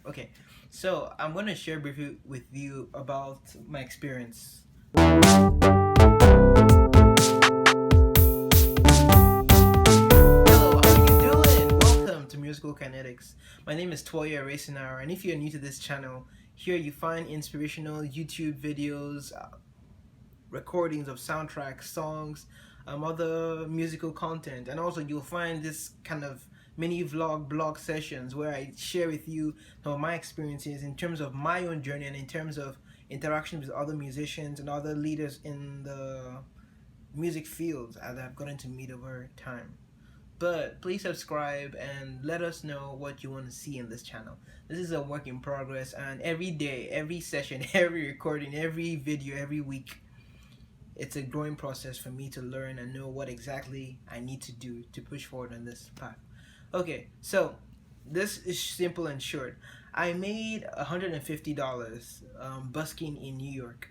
Okay, so I'm going to share with you about my experience. Hello, how you doing? Welcome to Musical Kinetics. My name is Toya Racinaur, and if you're new to this channel, here you find inspirational YouTube videos, recordings of soundtracks, songs, other musical content, and also you'll find this kind of mini vlog blog sessions where I share with you some of my experiences in terms of my own journey and in terms of interactions with other musicians and other leaders in the music fields as I've gotten to meet over time. But please subscribe and let us know what you want to see in this channel. This is a work in progress, and every day, every session, every recording, every video, every week, it's a growing process for me to learn and know what exactly I need to do to push forward on this path. Okay, so this is simple and short. I made $150 busking in New York.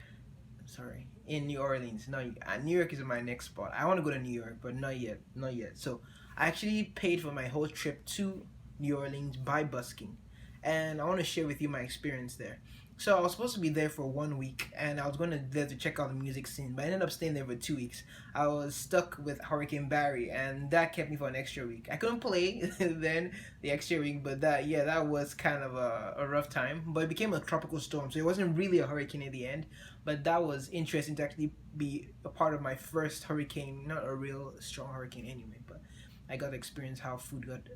Sorry, in New Orleans. No, New York is my next spot. I want to go to New York, but not yet. Not yet. So I actually paid for my whole trip to New Orleans by busking, and I want to share with you my experience there. So I was supposed to be there for 1 week, and I was going to there to check out the music scene, but I ended up staying there for 2 weeks. I was stuck with Hurricane Barry, and that kept me for an extra week. I couldn't play then the extra week, but that was kind of a rough time. But it became a tropical storm, so it wasn't really a hurricane in the end. But that was interesting to actually be a part of my first hurricane, not a real strong hurricane anyway, but I got to experience how food got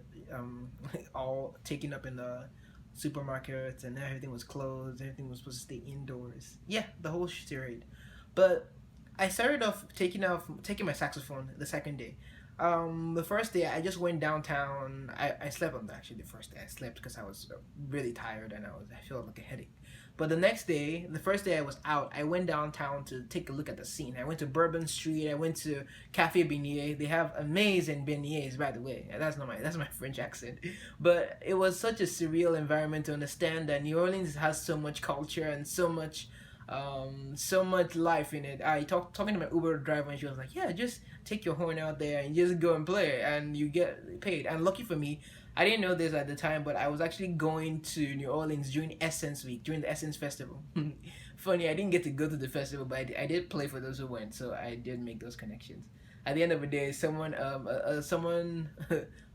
all taken up in the supermarkets and everything was closed. Everything was supposed to stay indoors. Yeah, the whole charade. But I started off taking my saxophone the second day. The first day I just went downtown. I slept on actually the first day I slept because I was really tired and I felt like a headache. But the next day, the first day I was out, I went downtown to take a look at the scene. I went to Bourbon Street. I went to Cafe Beignet. They have amazing beignets, by the way. That's my French accent. But it was such a surreal environment to understand that New Orleans has so much culture and so much life in it. I talking to my Uber driver and she was like, "Yeah, just take your horn out there and just go and play and you get paid." And lucky for me, I didn't know this at the time, but I was actually going to New Orleans during Essence Week, during the Essence Festival. Funny, I didn't get to go to the festival, but I did play for those who went, so I did make those connections. At the end of the day, someone,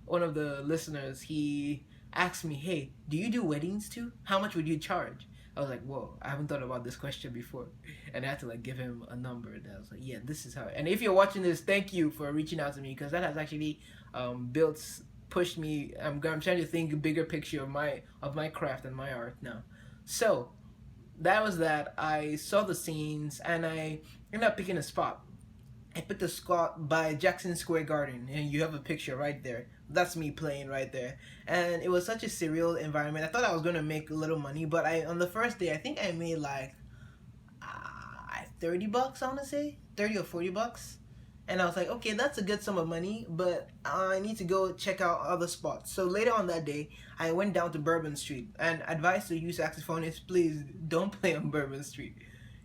one of the listeners, he asked me, "Hey, do you do weddings too? How much would you charge?" I was like, "Whoa, I haven't thought about this question before," and I had to like give him a number. And I was like, "Yeah, this is how." And if you're watching this, thank you for reaching out to me because that has actually built pushed me. I'm trying to think a bigger picture of my craft and my art now. So that was that. I saw the scenes and I ended up picking a spot. I picked a spot by Jackson Square Garden, and you have a picture right there. That's me playing right there, and it was such a surreal environment. I thought I was gonna make a little money, but I on the first day I think I made like 30 bucks. I want to say 30 or 40 bucks. And I was like, okay, that's a good sum of money, but I need to go check out other spots. So later on that day, I went down to Bourbon Street. And advice to you saxophonists, please don't play on Bourbon Street.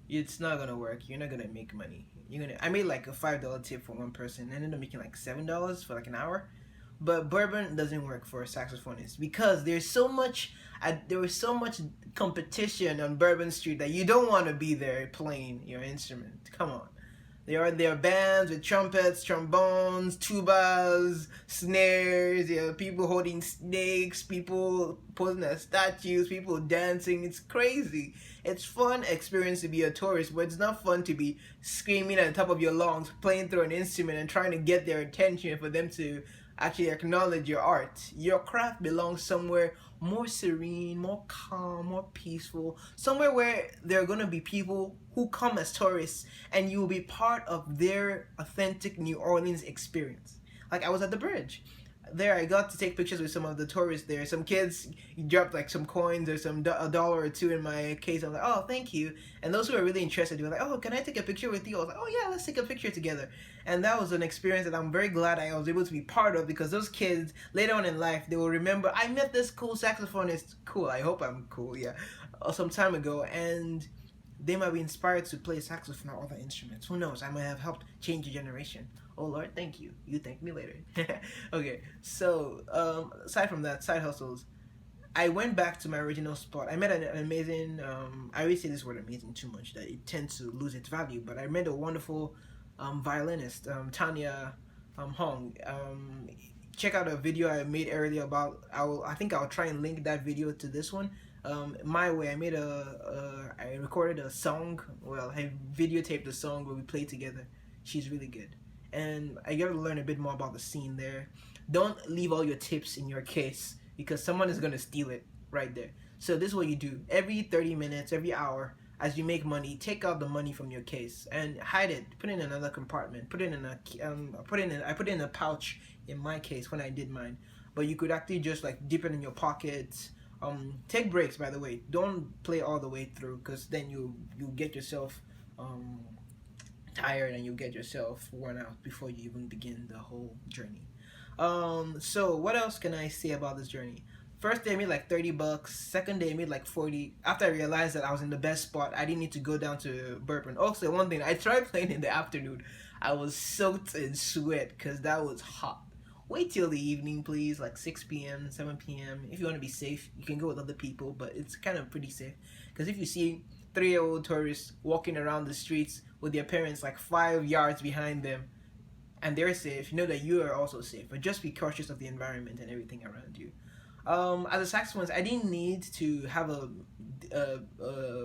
It's not gonna work. You're not gonna make money. You're gonna. I made like a $5 tip for one person, and ended up making like $7 for like an hour. But bourbon doesn't work for a saxophonist because there was so much competition on Bourbon Street that you don't want to be there playing your instrument. Come on. There are bands with trumpets, trombones, tubas, snares. You know, people holding snakes, people posing as statues, people dancing. It's crazy. It's fun experience to be a tourist, but it's not fun to be screaming at the top of your lungs, playing through an instrument, and trying to get their attention for them to actually acknowledge your art. Your craft belongs somewhere more serene, more calm, more peaceful, somewhere where there are going to be people who come as tourists and you will be part of their authentic New Orleans experience. Like I was at the bridge. There I got to take pictures with some of the tourists there. Some kids dropped like some coins or a dollar or two in my case. I was like, "Oh, thank you." And those who were really interested were like, "Oh, can I take a picture with you?" I was like, "Oh yeah, let's take a picture together." And that was an experience that I'm very glad I was able to be part of because those kids later on in life they will remember I met this cool saxophonist. Cool. I hope I'm cool. Yeah, some time ago, and they might be inspired to play saxophone or other instruments. Who knows? I might have helped change a generation. Oh Lord, thank you. You thank me later. Okay, so aside from that, side hustles. I went back to my original spot. I met an amazing. I always say this word "amazing" too much that it tends to lose its value. But I met a wonderful violinist, Tanya Hong. Check out a video I made earlier about. I think I'll try and link that video to this one. My way. I recorded a song. Well, I videotaped a song where we played together. She's really good, and I got to learn a bit more about the scene there. Don't leave all your tips in your case because someone is gonna steal it right there. So this is what you do. Every 30 minutes, every hour, as you make money, take out the money from your case and hide it. Put it in another compartment. Put it in a I put it in a pouch in my case when I did mine. But you could actually just like dip it in your pockets. Take breaks, by the way. Don't play all the way through because then you get yourself tired and you get yourself worn out before you even begin the whole journey. So what else can I say about this journey? First day I made like $30. Second day I made like 40. After I realized that I was in the best spot, I didn't need to go down to Bourbon. Also, one thing, I tried playing in the afternoon. I was soaked in sweat because that was hot. Wait till the evening, please, like 6 p.m., 7 p.m. If you want to be safe, you can go with other people, but it's kind of pretty safe. Because if you see 3-year-old tourists walking around the streets with their parents like 5 yards behind them, and they're safe, you know that you are also safe. But just be cautious of the environment and everything around you. As a saxophonist, I didn't need to have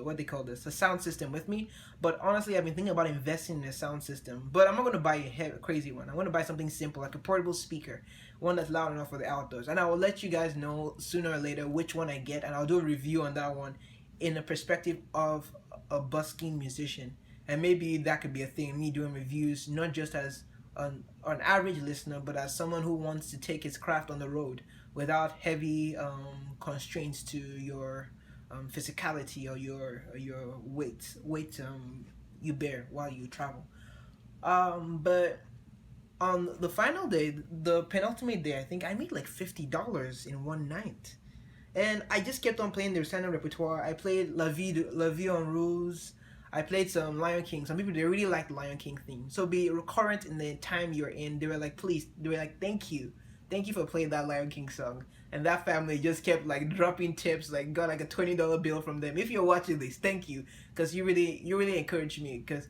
what they call this, a sound system with me. But honestly, I've been thinking about investing in a sound system. But I'm not going to buy a crazy one. I'm going to buy something simple, like a portable speaker, one that's loud enough for the outdoors. And I will let you guys know sooner or later which one I get, and I'll do a review on that one in the perspective of a busking musician. And maybe that could be a thing, me doing reviews, not just as an average listener, but as someone who wants to take his craft on the road without heavy constraints to your physicality or your weight you bear while you travel. But on the final day, the penultimate day, I think I made like $50 in one night, and I just kept on playing their standard repertoire. I played La Vie en Rose. I played some Lion King. Some people, they really like the Lion King theme. So be recurrent in the time you're in. They were like, please. They were like, thank you. Thank you for playing that Lion King song. And that family just kept like dropping tips, like got like a $20 bill from them. If you're watching this, thank you. Because you really encouraged me. Because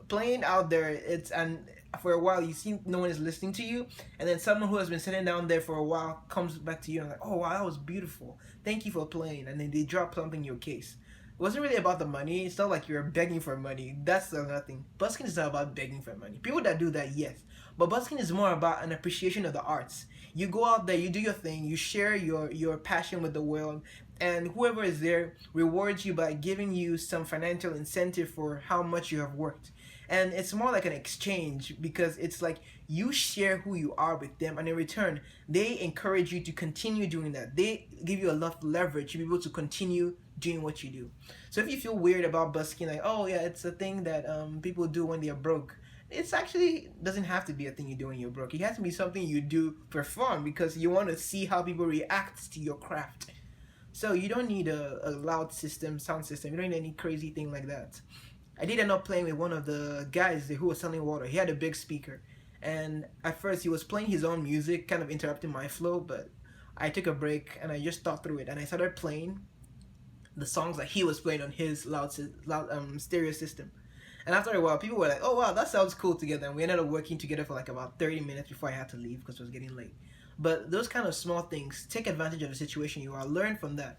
playing out there, and for a while you see no one is listening to you, and then someone who has been sitting down there for a while comes back to you and like, oh wow, that was beautiful, thank you for playing, and then they drop something in your case. It wasn't really about the money. It's not like you're begging for money. That's nothing. Busking is not about begging for money. People that do that, yes, but busking is more about an appreciation of the arts. You go out there, you do your thing, you share your passion with the world, and whoever is there rewards you by giving you some financial incentive for how much you have worked. And it's more like an exchange because it's like you share who you are with them, and in return they encourage you to continue doing that. They give you a lot of leverage to be able to continue doing what you do. So if you feel weird about busking, like, oh yeah, it's a thing that people do when they're broke, it's actually doesn't have to be a thing you do when you're broke. It has to be something you do for fun because you want to see how people react to your craft. So you don't need a loud sound system. You don't need any crazy thing like that. I did end up playing with one of the guys who was selling water. He had a big speaker, and at first he was playing his own music, kind of interrupting my flow, but I took a break and I just thought through it, and I started playing the songs that he was playing on his loud stereo system. And after a while, people were like, oh wow, that sounds cool together, and we ended up working together for like about 30 minutes before I had to leave because it was getting late. But those kind of small things, take advantage of the situation you are, learn from that.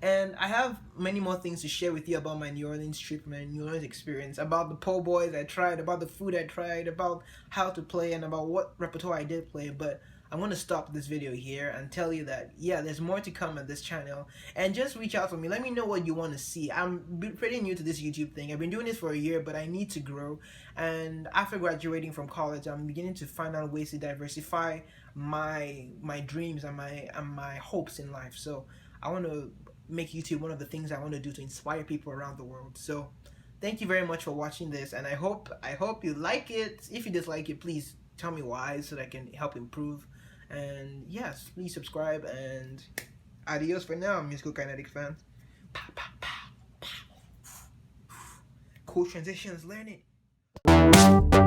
And I have many more things to share with you about my New Orleans trip, my New Orleans experience, about the po' boys I tried, about the food I tried, about how to play, and about what repertoire I did play. But I'm going to stop this video here and tell you that, yeah, there's more to come at this channel. And just reach out to me. Let me know what you want to see. I'm pretty new to this YouTube thing. I've been doing this for a year, but I need to grow. And after graduating from college, I'm beginning to find out ways to diversify my dreams and my hopes in life. So I want to make YouTube one of the things I want to do to inspire people around the world. So thank you very much for watching this, and I hope you like it. If you dislike it, please tell me why so that I can help improve. And yes, please subscribe, and adios for now, Musical Kinetics fans. Pow, pow, pow, pow. Cool transitions, learn it.